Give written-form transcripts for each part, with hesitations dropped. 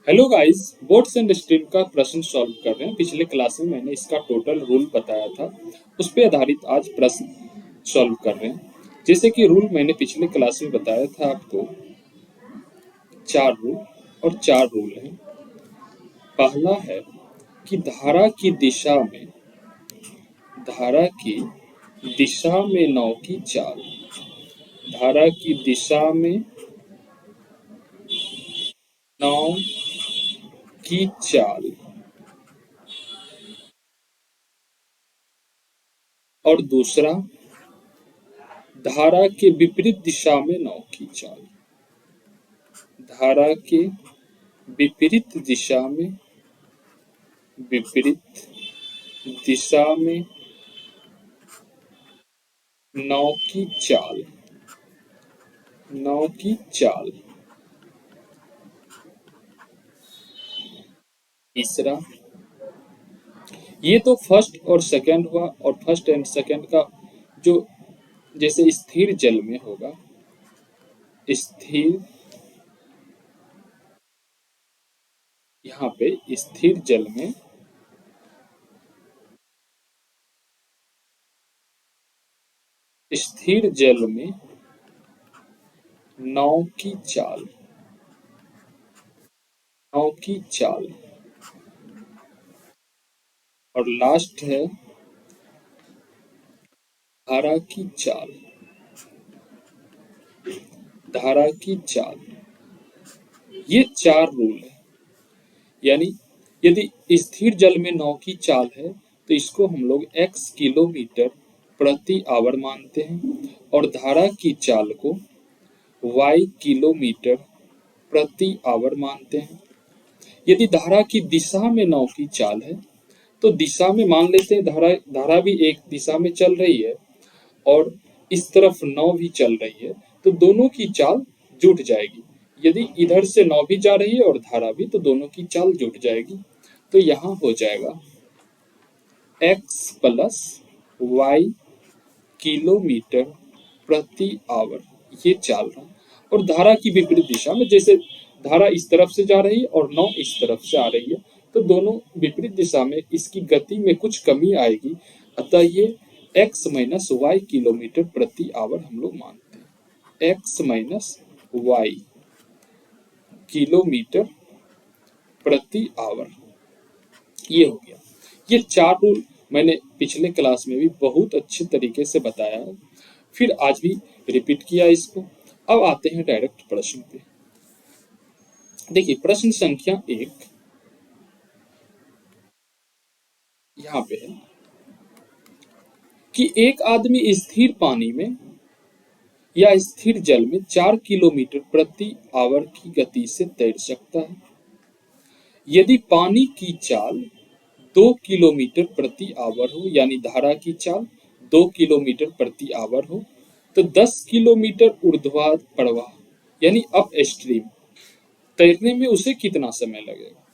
Hello guys, boats and stream का प्रश्न solve कर रहे हैं। पिछले क्लास में मैंने इसका टोटल रूल बताया था, उस पे आधारित आज प्रश्न सॉल्व कर रहे हैं। जैसे कि रूल मैंने पिछले क्लास में बताया था आपको, चार रूल और चार रूल हैं। पहला है कि धारा की दिशा में नाव की चाल। धारा की दिशा में नाव की चाल। और दूसरा, धारा के विपरीत दिशा में नाव की चाल। धारा के विपरीत दिशा में नाव की चाल। तीसरा, ये तो फर्स्ट और सेकंड हुआ, और फर्स्ट एंड सेकंड का जो जैसे स्थिर जल में होगा, स्थिर, यहाँ पे स्थिर जल में नाव की चाल। और लास्ट है धारा की चाल। ये चार रूल है। यानी यदि स्थिर जल में नाव की चाल है तो इसको हम लोग x किलोमीटर प्रति आवर मानते हैं, और धारा की चाल को y किलोमीटर प्रति आवर मानते हैं। यदि धारा की दिशा में नाव की चाल है तो दिशा में मान लेते हैं धारा भी एक दिशा में चल रही है और इस तरफ नाव भी चल रही है, तो दोनों की चाल जुट जाएगी। यदि इधर से नाव भी जा रही है और धारा भी, तो दोनों की चाल जुट जाएगी। तो यहाँ हो जाएगा x प्लस वाई किलोमीटर प्रति आवर, ये चाल रहा। और धारा की विपरीत दिशा में, जैसे धारा इस तरफ से जा रही है और नाव इस तरफ से आ रही है, तो दोनों विपरीत दिशा में इसकी गति में कुछ कमी आएगी। अतः ये x माइनस वाई किलोमीटर प्रति आवर हम लोग मानते हैं। x माइनस वाई किलोमीटर प्रति आवर, ये हो गया। ये चार रूल मैंने पिछले क्लास में भी बहुत अच्छे तरीके से बताया है, फिर आज भी रिपीट किया इसको। अब आते हैं डायरेक्ट प्रश्न पे। देखिए, प्रश्न संख्या 1 यहाँ पे है कि एक आदमी स्थिर पानी में या स्थिर जल में 4 किलोमीटर प्रति आवर की गति से तैर सकता है। यदि पानी की चाल 2 किलोमीटर प्रति आवर हो, यानी धारा की चाल 2 किलोमीटर प्रति आवर हो, तो 10 किलोमीटर ऊर्ध्वाधर प्रवाह यानी अप स्ट्रीम तैरने में उसे कितना समय लगेगा।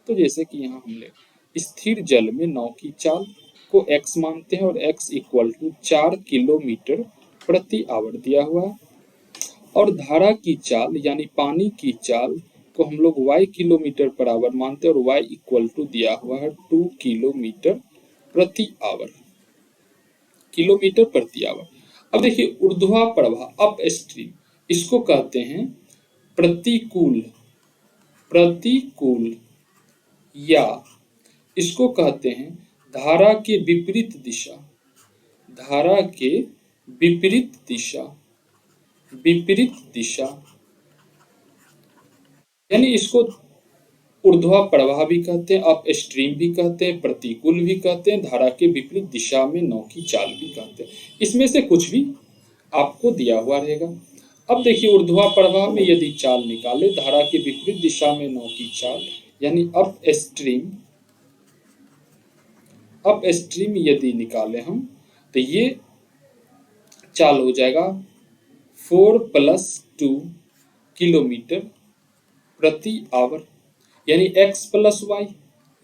तो जैसे कि यहाँ हमने स्थिर जल में नाव की चाल को x मानते हैं और x इक्वल टू 4 किलोमीटर प्रति आवर दिया हुआ है, और धारा की चाल यानी पानी की चाल को हम लोग y किलोमीटर पर आवर मानते हैं और y इक्वल टू दिया हुआ है 2 किलोमीटर प्रति आवर, किलोमीटर प्रति आवर। अब देखिए, ऊर्ध्वाधर प्रवाह अप स्ट्रीम, इसको कहते हैं प्रतिकूल या इसको कहते हैं धारा के विपरीत दिशा। धारा के विपरीत दिशा यानी इसको ऊर्ध्वाधर प्रवाह भी कहते हैं, अप स्ट्रीम भी कहते हैं, प्रतिकूल भी कहते हैं, धारा के विपरीत दिशा में नाव की चाल भी कहते हैं। इसमें से कुछ भी आपको दिया हुआ रहेगा। अब देखिए, ऊर्ध्वाधर प्रवाह में यदि चाल निकाले, धारा के विपरीत दिशा में नाव की चाल यानी अप स्ट्रीम यदि निकाले हम, तो ये चाल हो जाएगा 4 + 2 किलोमीटर प्रति आवर, यानी x प्लस वाई,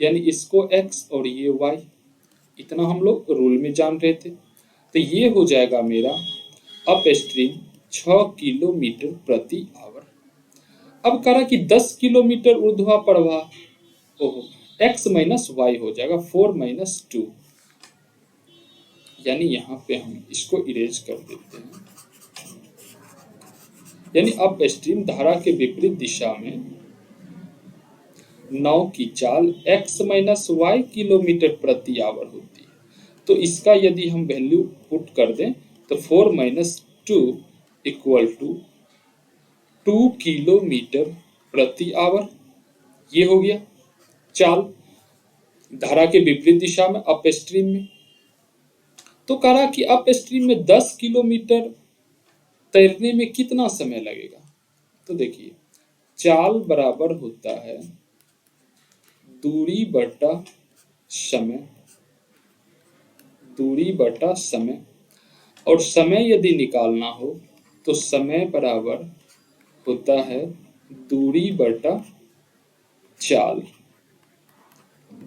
यानी इसको x और ये y, इतना हम लोग रूल में जान रहे थे। तो ये हो जाएगा मेरा अप स्ट्रीम 6 किलोमीटर प्रति आवर। अब कह रहा कि 10 किलोमीटर ऊर्ध्वा प्रवाह, ओहो, x माइनस वाई हो जाएगा 4 माइनस 2, यानी यहाँ पे हम इसको इरेज कर देते हैं। यानी अप स्ट्रीम धारा के विपरीत दिशा में नाव की चाल x माइनस वाई किलोमीटर प्रति आवर होती है। तो इसका यदि हम वैल्यू पुट कर दें तो 4 माइनस 2 इक्वल टू 2 किलोमीटर प्रति आवर, ये हो गया चाल धारा के विपरीत दिशा में अप स्ट्रीम में। तो कह रहा कि अप स्ट्रीम में 10 किलोमीटर तैरने में कितना समय लगेगा। तो देखिए चाल बराबर होता है दूरी बटा समय, दूरी बटा समय, और समय यदि निकालना हो तो समय बराबर होता है दूरी बटा चाल,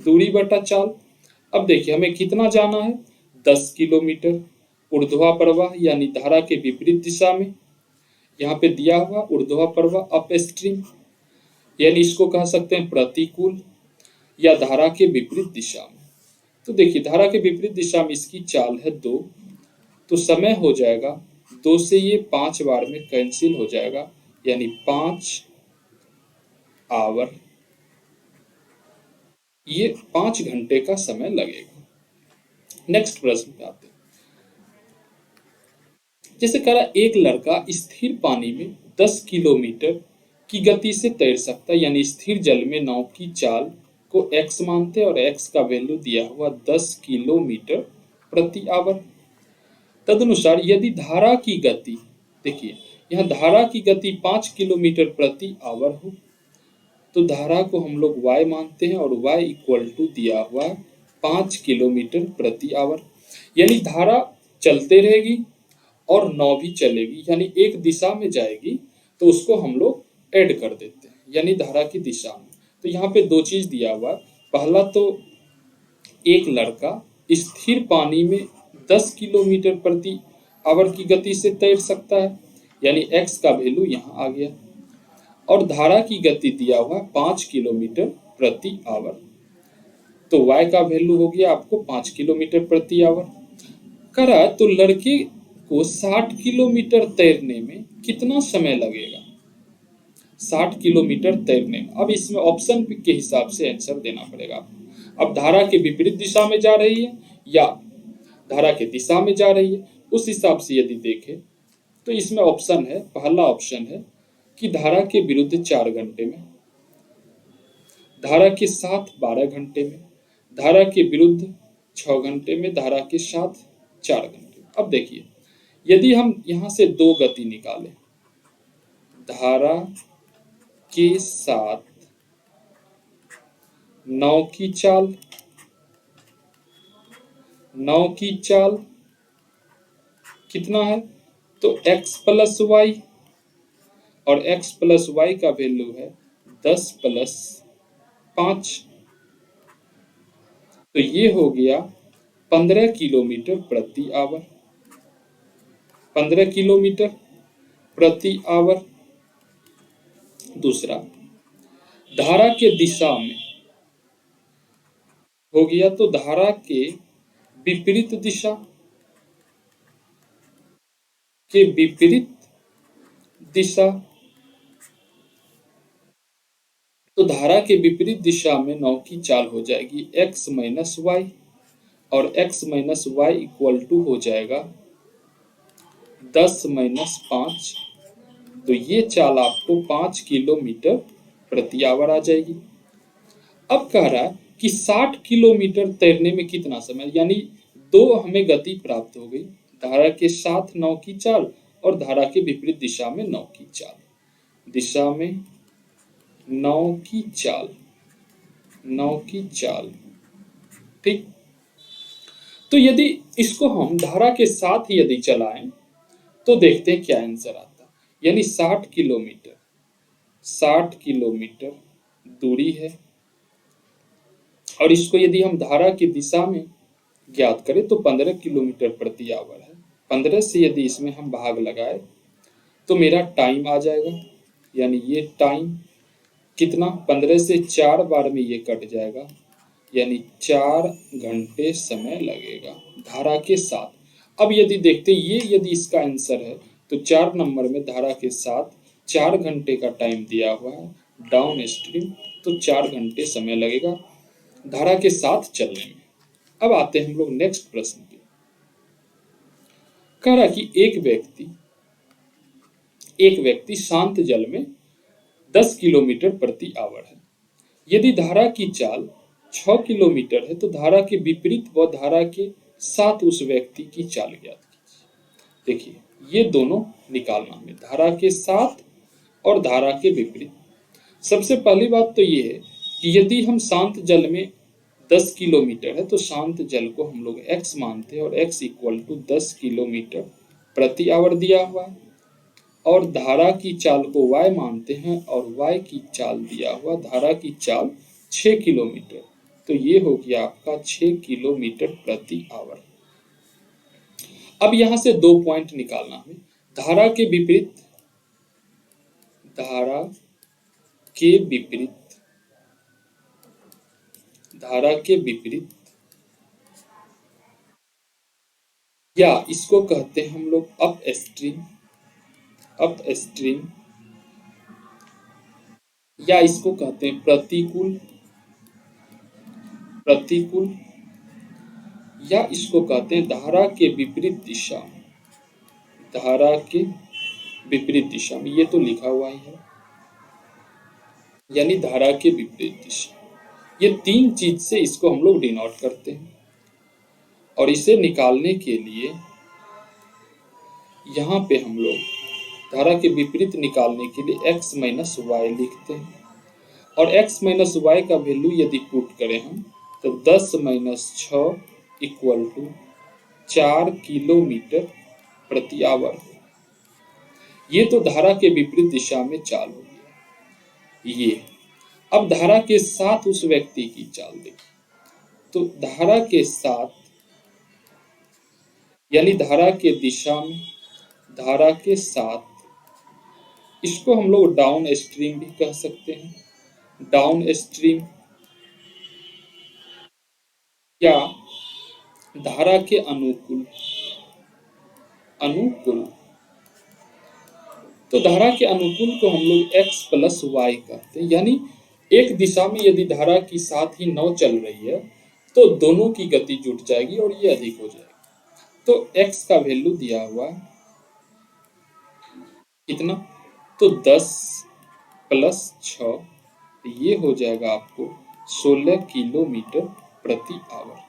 दूरी बटा चाल। अब देखिए हमें कितना जाना है, 10 किलोमीटर ऊर्ध्वा प्रवाह यानी धारा के विपरीत दिशा में। यहाँ पे दिया हुआ ऊर्ध्वा प्रवाह अप स्ट्रीम, यानी इसको कह सकते हैं प्रतिकूल या धारा के विपरीत दिशा में। तो देखिए धारा के विपरीत दिशा में इसकी चाल है 2, तो समय हो जाएगा 2 से ये 5 बार में कैंसिल हो जाएगा, यानी 5 आवर, ये 5 घंटे का समय लगेगा। नेक्स्ट प्रश्न पे आते हैं। जैसे कह रहा एक लड़का स्थिर पानी में 10 किलोमीटर की गति से तैर सकता है, यानी स्थिर जल में नाव की चाल को x मानते हैं और x का वैल्यू दिया हुआ 10 किलोमीटर प्रति आवर। तदनुसार यदि धारा की गति, देखिए यहाँ धारा की गति 5 किलोमीटर प्रति आवर हो तो धारा को हम लोग y मानते हैं और y इक्वल टू दिया हुआ है 5 किलोमीटर प्रति आवर। यानी धारा चलते रहेगी और नाव भी चलेगी, यानी एक दिशा में जाएगी तो उसको हम लोग ऐड कर देते हैं, यानी धारा की दिशा में। तो यहाँ पे 2 चीज दिया हुआ है। पहला तो एक लड़का स्थिर पानी में 10 किलोमीटर प्रति आवर की गति से तैर सकता है, यानी x का वैल्यू यहाँ आ गया, और धारा की गति दिया हुआ 5 किलोमीटर प्रति आवर, तो y का वैल्यू हो गया आपको 5 किलोमीटर प्रति आवर। करा तो लड़के को 60 किलोमीटर तैरने में कितना समय लगेगा, 60 किलोमीटर तैरने में। अब इसमें ऑप्शन के हिसाब से आंसर देना पड़ेगा आपको। अब धारा के विपरीत दिशा में जा रही है या धारा के दिशा में जा रही है, उस हिसाब से यदि देखें तो इसमें ऑप्शन है, पहला ऑप्शन है कि धारा के विरुद्ध 4 घंटे में, धारा के साथ 12 घंटे में, धारा के विरुद्ध 6 घंटे में, धारा के साथ 4 घंटे में। अब देखिए यदि हम यहां से 2 गति निकालें, धारा के साथ नाव की चाल, नाव की चाल कितना है, तो x प्लस वाई, और x प्लस वाई का वैल्यू है 10 प्लस 5, तो ये हो गया 15 किलोमीटर प्रति आवर, 15 किलोमीटर प्रति आवर। दूसरा धारा के दिशा में हो गया, तो धारा के विपरीत दिशा के विपरीत दिशा, तो धारा के विपरीत दिशा में नाव की चाल हो जाएगी x माइनस वाई, और x minus y equal to हो जाएगा 10 माइनस 5, तो ये चाल आपको 5 किलोमीटर प्रति आवर आ जाएगी। अब कह रहा है कि 60 किलोमीटर तैरने में कितना समय, यानी 2 हमें गति प्राप्त हो गई, धारा के साथ नाव की चाल और धारा के विपरीत दिशा में नाव की चाल, दिशा में नाव की चाल, नाव की चाल, ठीक। तो यदि इसको हम धारा के साथ ही यदि चलाएं तो देखते हैं क्या आंसर आता है। यानी 60 किलोमीटर, 60 किलोमीटर दूरी है, और इसको यदि हम धारा की दिशा में ज्ञात करें तो 15 किलोमीटर प्रति आवर है। 15 से यदि इसमें हम भाग लगाए तो मेरा टाइम आ जाएगा, यानी ये टाइम कितना 15 से 4 बार में ये कट जाएगा, यानी 4 घंटे समय लगेगा धारा के साथ। अब यदि देखते ये यदि इसका आंसर है तो 4 नंबर में धारा के साथ 4 घंटे का टाइम दिया हुआ है डाउन स्ट्रीम, तो 4 घंटे समय लगेगा धारा के साथ चलने में। अब आते हैं हम लोग नेक्स्ट प्रश्न पे। कह रहा कि एक व्यक्ति शांत जल में 10 किलोमीटर प्रति आवर है। यदि धारा की चाल 6 किलोमीटर है तो धारा के विपरीत व धारा के साथ उस व्यक्ति की चाल ज्ञात कीजिए। देखिए ये दोनों निकालना हमें, धारा के साथ और धारा के विपरीत। सबसे पहली बात तो ये है कि यदि हम शांत जल में 10 किलोमीटर है तो शांत जल को हम लोग x मानते हैं और x इक्वल टू 10 किलोमीटर प्रति आवर दिया हुआ है, और धारा की चाल को y मानते हैं और y की चाल दिया हुआ, धारा की चाल 6 किलोमीटर, तो ये हो गया आपका 6 किलोमीटर प्रति आवर। अब यहां से 2 पॉइंट निकालना है। धारा के विपरीत धारा के विपरीत या इसको कहते हैं हम लोग अप स्ट्रीम या इसको कहते हैं प्रतिकूल या इसको कहते हैं धारा के विपरीत दिशा में, ये तो लिखा हुआ ही है, यानी धारा के विपरीत दिशा। ये 3 चीज से इसको हम लोग डिनोट करते हैं, और इसे निकालने के लिए यहाँ पे हम लोग धारा के विपरीत निकालने के लिए x माइनस वाई लिखते हैं, और x माइनस वाई का वैल्यू यदि पुट करें हम तो 10 माइनस 6 इक्वल टू 4 किलोमीटर प्रति आवर। ये तो धारा के विपरीत दिशा में चाल हो गया ये। अब धारा के साथ उस व्यक्ति की चाल देखिए, तो धारा के साथ यानी धारा के दिशा में, धारा के साथ इसको हम लोग डाउन स्ट्रीम भी कह सकते हैं, डाउन स्ट्रीम या धारा के अनुकूल। तो धारा के अनुकूल को हम लोग x प्लस वाई कहते हैं, यानी एक दिशा में यदि धारा की साथ ही नाव चल रही है तो दोनों की गति जुट जाएगी और ये अधिक हो जाएगी। तो x का वैल्यू दिया हुआ है कितना, तो 10 प्लस 6, ये हो जाएगा आपको 16 किलोमीटर प्रति आवर।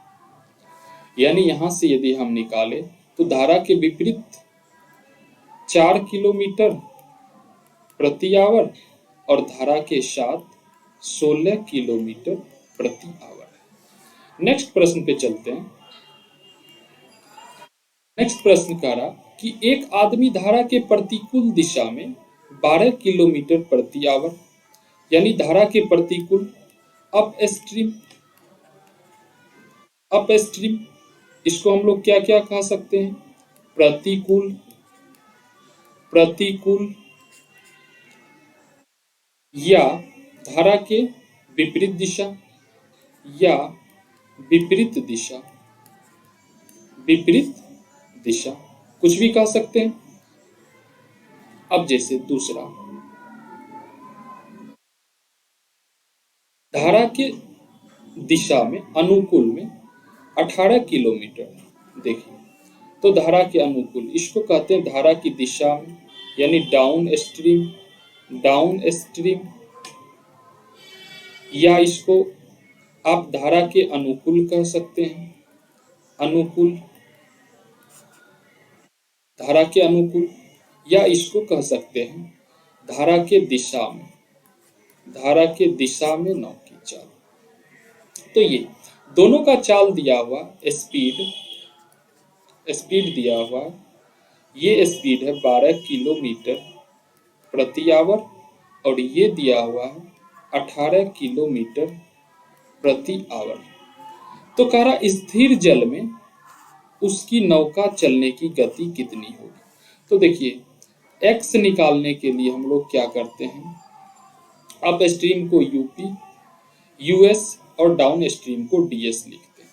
यानी यहां से यदि हम निकाले तो धारा के विपरीत 4 किलोमीटर प्रति आवर और धारा के साथ 16 किलोमीटर प्रति आवर। नेक्स्ट प्रश्न पे चलते हैं। नेक्स्ट प्रश्न कह रहा कि एक आदमी धारा के प्रतिकूल दिशा में 12 किलोमीटर प्रति आवर, यानी धारा के प्रतिकूल अप स्ट्रीम, इसको हम लोग क्या क्या कह सकते हैं, प्रतिकूल या धारा के विपरीत दिशा या विपरीत दिशा कुछ भी कह सकते हैं। अब जैसे दूसरा, धारा के दिशा में अनुकूल में 18 किलोमीटर, देखिए तो धारा के अनुकूल इसको कहते हैं धारा की दिशा में, यानी डाउन स्ट्रीम या इसको आप धारा के अनुकूल कह सकते हैं, धारा के अनुकूल, या इसको कह सकते हैं धारा के दिशा में नाव की चाल। तो ये दोनों का चाल दिया हुआ, स्पीड दिया हुआ, ये स्पीड है 12 किलोमीटर प्रति आवर और ये दिया हुआ है 18 किलोमीटर प्रति आवर। तो कह रहा स्थिर जल में उसकी नौका चलने की गति कितनी होगी। तो देखिए एक्स निकालने के लिए हम लोग क्या करते हैं, अप स्ट्रीम को यूपी, यूएस और डाउन स्ट्रीम को डीएस लिखते हैं।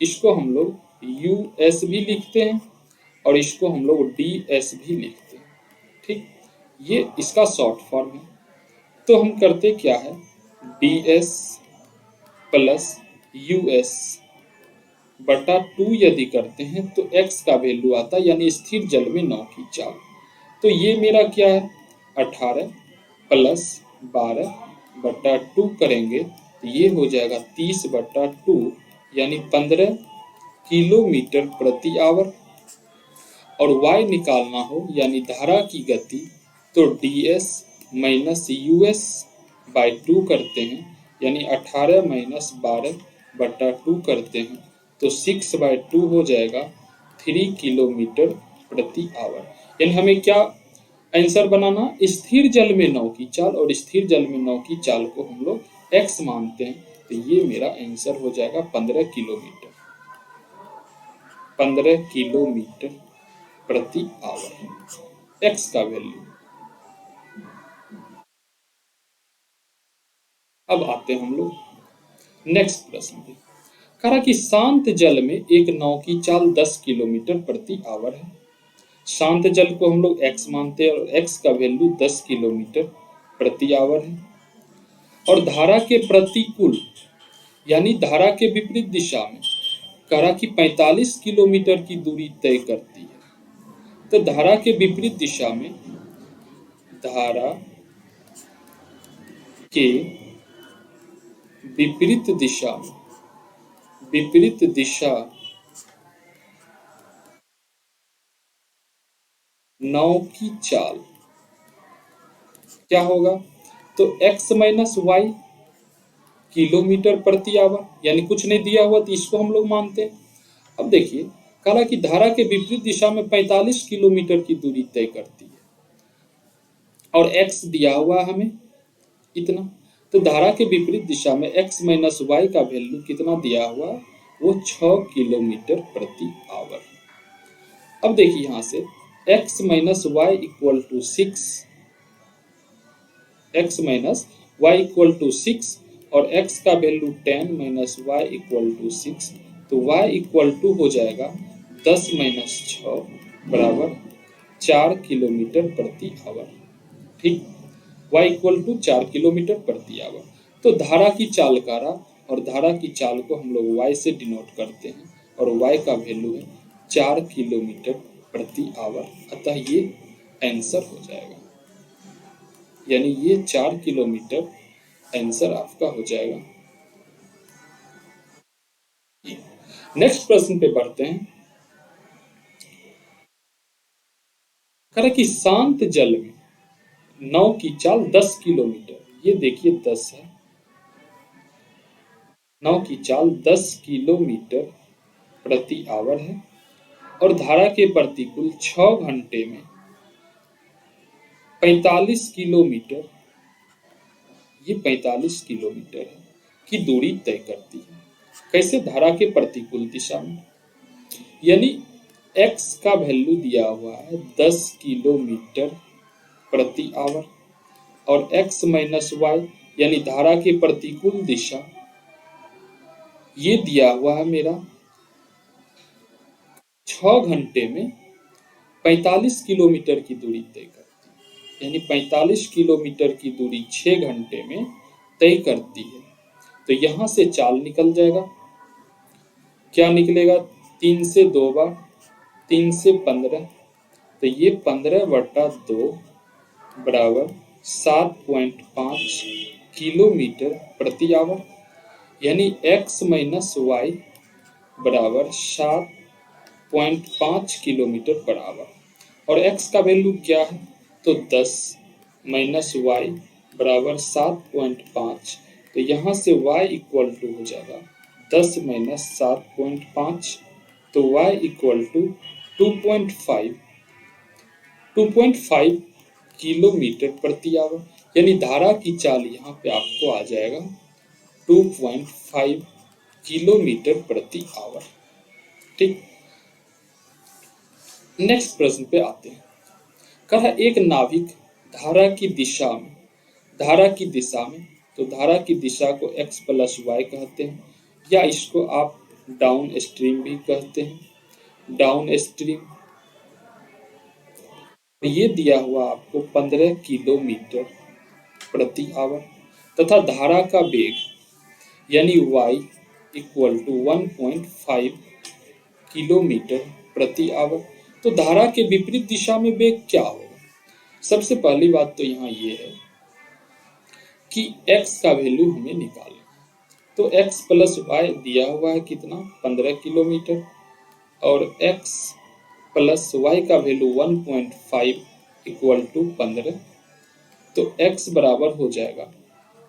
इसको हम लोग यूएस भी लिखते हैं और इसको हम लोग डीएस भी लिखते हैं। ठीक, ये इसका शॉर्ट फॉर्म है। तो हम करते क्या है, डीएस प्लस यूएस बटा 2 यदि करते हैं तो x का वैल्यू आता है, यानी स्थिर जल में 9 की चाल। तो ये मेरा क्या है, 18 प्लस 12 बटा 2 करेंगे तो ये हो जाएगा 30 बटा 2, यानी 15 किलोमीटर प्रति आवर। और y निकालना हो यानी धारा की गति, तो ds माइनस यूएस बाई 2 करते हैं, यानी 18 माइनस 12 बटा 2 करते हैं तो 6 बाई 2 हो जाएगा 3 किलोमीटर प्रति आवर। यानी हमें क्या आंसर बनाना, स्थिर जल में 9 की चाल, और स्थिर जल में 9 की चाल को हम लोग x मानते हैं, तो ये मेरा आंसर हो जाएगा 15 किलोमीटर, 15 किलोमीटर प्रति आवर x का वैल्यू। अब आते हैं हम लोग नेक्स्ट प्रश्न पे। कहा कि शांत जल में एक नाव की चाल 10 किलोमीटर प्रति आवर है। शांत जल को हम लोग x मानते हैं और x का वैल्यू 10 किलोमीटर प्रति आवर है। और धारा के प्रतिकूल यानी धारा के विपरीत दिशा में कहा कि 45 किलोमीटर की दूरी तय करती है। तो धारा के विपरीत दिशा में, धारा के विपरीत दिशा में, विपरीत दिशा नाव की चाल क्या होगा, तो x माइनस वाई किलोमीटर प्रति आवर, यानी कुछ नहीं दिया हुआ तो इसको हम लोग मानते हैं। अब देखिए कहा कि धारा के विपरीत दिशा में 45 किलोमीटर की दूरी तय करती है और x दिया हुआ हमें इतना, तो धारा के विपरीत दिशा में x माइनस वाई का वैल्यू कितना दिया हुआ, वो 6 किलोमीटर प्रति आवर। अब देखिए यहाँ से x minus y equal to 6, x minus y equal to 6 और x का value 10 minus y equal to 6, तो y इक्वल टू हो जाएगा 10 माइनस 6 बराबर 4 किलोमीटर प्रति आवर। ठीक, y इक्वल टू 4 किलोमीटर प्रति आवर। तो धारा की चाल कारा और धारा की चाल को हम लोग y से डिनोट करते हैं और y का वैल्यू है 4 किलोमीटर प्रति आवर, अतः ये आंसर हो जाएगा, यानी ये 4 किलोमीटर आंसर आपका हो जाएगा। नेक्स्ट प्रश्न पे बढ़ते हैं। कह कि शांत जल में नाव की चाल 10 किलोमीटर, ये देखिए 10 है, नाव की चाल 10 किलोमीटर प्रति आवर है और धारा के प्रतिकूल 6 घंटे में 45 किलोमीटर, ये 45 किलोमीटर है की दूरी तय करती है। कैसे, धारा के प्रतिकूल दिशा में, यानी x का वैल्यू दिया हुआ है 10 किलोमीटर प्रति आवर और x माइनस वाई यानी धारा के प्रतिकूल दिशा, ये दिया हुआ है मेरा 6 घंटे में 45 किलोमीटर की दूरी तय करती है, यानी 45 किलोमीटर की दूरी 6 घंटे में तय करती है। तो यहां से चाल निकल जाएगा, क्या निकलेगा, 3 से 2 बार, 3 से 15, तो ये 15 बटा 2 बराबर 7.5 किलोमीटर प्रति आवर, यानी x माइनस वाई बराबर 7.5 किलोमीटर पर आवर। और x का वैल्यू क्या है, तो 10 माइनस वाई बराबर 7.5, तो यहाँ से y इक्वल टू हो जाएगा 10 माइनस 7.5, तो y इक्वल टू 2.5 किलोमीटर प्रति आवर, यानी धारा की चाल यहाँ पे आपको आ जाएगा 2.5 किलोमीटर प्रति आवर। ठीक, नेक्स्ट प्रश्न पे आते हैं। कहा एक नाविक धारा की दिशा में तो धारा की दिशा को x प्लस वाई कहते हैं, या इसको आप डाउन स्ट्रीम भी कहते हैं, डाउन स्ट्रीम। ये दिया हुआ आपको 15 किलोमीटर प्रति आवर तथा धारा का वेग यानी y इक्वल टू 1.5 किलोमीटर प्रति आवर। तो धारा के विपरीत दिशा में वेग क्या होगा? सबसे पहली बात तो यहाँ ये है कि x का वैल्यू हमें निकालना। तो x प्लस वाई दिया हुआ है कितना 15 किलोमीटर, और x प्लस वाई का वैल्यू 1.5 इक्वल टू 15। तो x बराबर हो जाएगा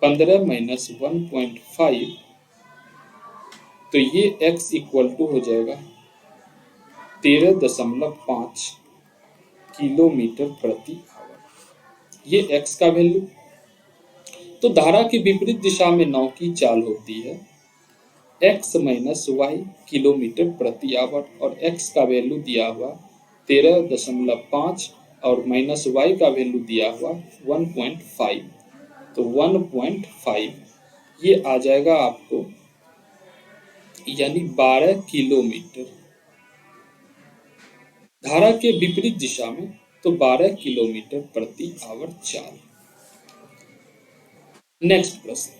15 माइनस 1.5, तो ये x इक्वल टू हो जाएगा 13.5 किलोमीटर प्रति आवर। ये x का वैल्यू। तो धारा की विपरीत दिशा में नाव की चाल होती है x माइनस वाई किलोमीटर प्रति आवर, और x का वैल्यू दिया हुआ 13.5 और माइनस वाई का वैल्यू दिया हुआ 1.5। तो 1.5 ये आ जाएगा आपको यानी 12 किलोमीटर धारा के विपरीत दिशा में, तो 12 किलोमीटर प्रति आवर चाल। नेक्स्ट प्रश्न,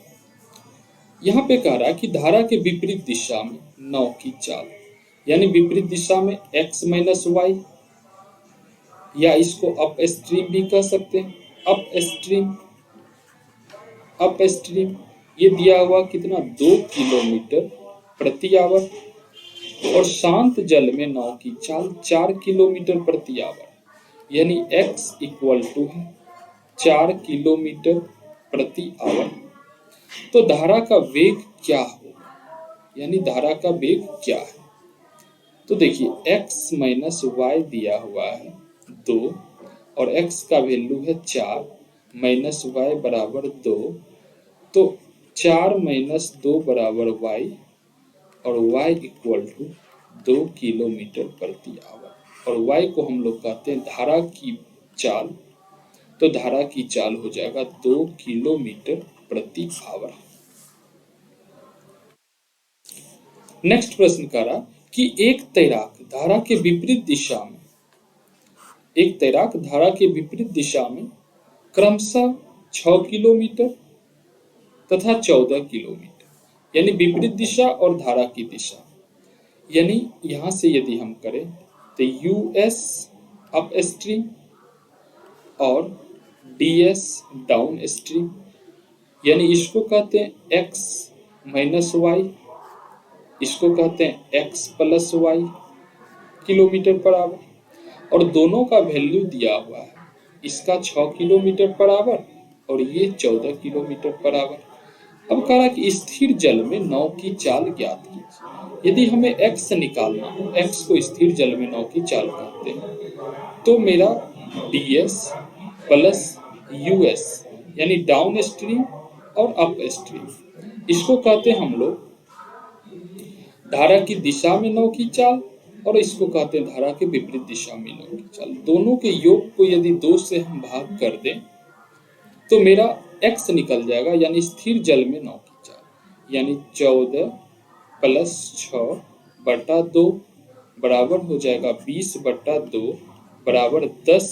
यहाँ पे कह रहा है कि धारा के विपरीत दिशा में नाव की चाल, यानी विपरीत दिशा में x माइनस वाई, या इसको अप स्ट्रीम भी कह सकते हैं। अप स्ट्रीम ये दिया हुआ कितना 2 किलोमीटर प्रति आवर, और शांत जल में नाव की चाल 4 किलोमीटर प्रति आवर, यानी x इक्वल टू है 4 किलोमीटर प्रति आवर। तो धारा का वेग क्या होगा, यानी धारा का वेग क्या है? तो देखिए x माइनस वाई दिया हुआ है 2 और x का वैल्यू है 4 माइनस वाई बराबर 2, तो 4 माइनस 2 बराबर y, और y इक्वल टू 2 किलोमीटर प्रति आवर, और y को हम लोग कहते हैं धारा की चाल। तो धारा की चाल हो जाएगा 2 किलोमीटर प्रति आवर। नेक्स्ट प्रश्न करा कि एक तैराक धारा के विपरीत दिशा में क्रमशः 6 किलोमीटर तथा 14 किलोमीटर, यानी विपरीत दिशा और धारा की दिशा, यानी यहां से यदि हम करें तो यूएस अप स्ट्रीम और डीएस डाउन स्ट्रीम, यानी इसको कहते हैं x माइनस वाई, इसको कहते हैं x plus y kilometre per hour, और दोनों का वैल्यू दिया हुआ है, इसका 6 किलोमीटर पर आवर और ये 14 किलोमीटर पर आवर। अब कह रहा कि स्थिर जल में नाव की चाल ज्ञात कीजिए। यदि हमें x निकालना हो, x को स्थिर जल में नाव की चाल कहते हैं, तो मेरा ds प्लस यूएस यानी डाउन स्ट्रीम और अप स्ट्रीम, इसको कहते हैं हम लोग धारा की दिशा में नाव की चाल, और इसको कहते हैं धारा के विपरीत दिशा में नाव की चाल। दोनों के योग को यदि 2 से हम भाग कर दें तो मेरा x निकल जाएगा, यानी स्थिर जल में नाव की चाल, यानी 14 प्लस 6 बटा 2 बराबर हो जाएगा 20 बटा 2 बराबर 10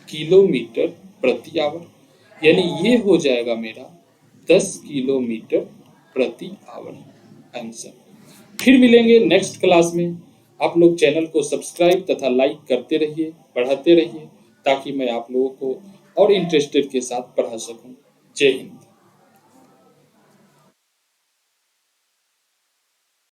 किलोमीटर प्रति आवर, यानी ये हो जाएगा मेरा 10 किलोमीटर प्रति आवर आंसर। फिर मिलेंगे नेक्स्ट क्लास में। आप लोग चैनल को सब्सक्राइब तथा लाइक करते रहिए, पढ़ाते रहिए, ताकि मैं आप लोगों को और इंटरेस्टेड के साथ पढ़ा सकूं। जय हिंद।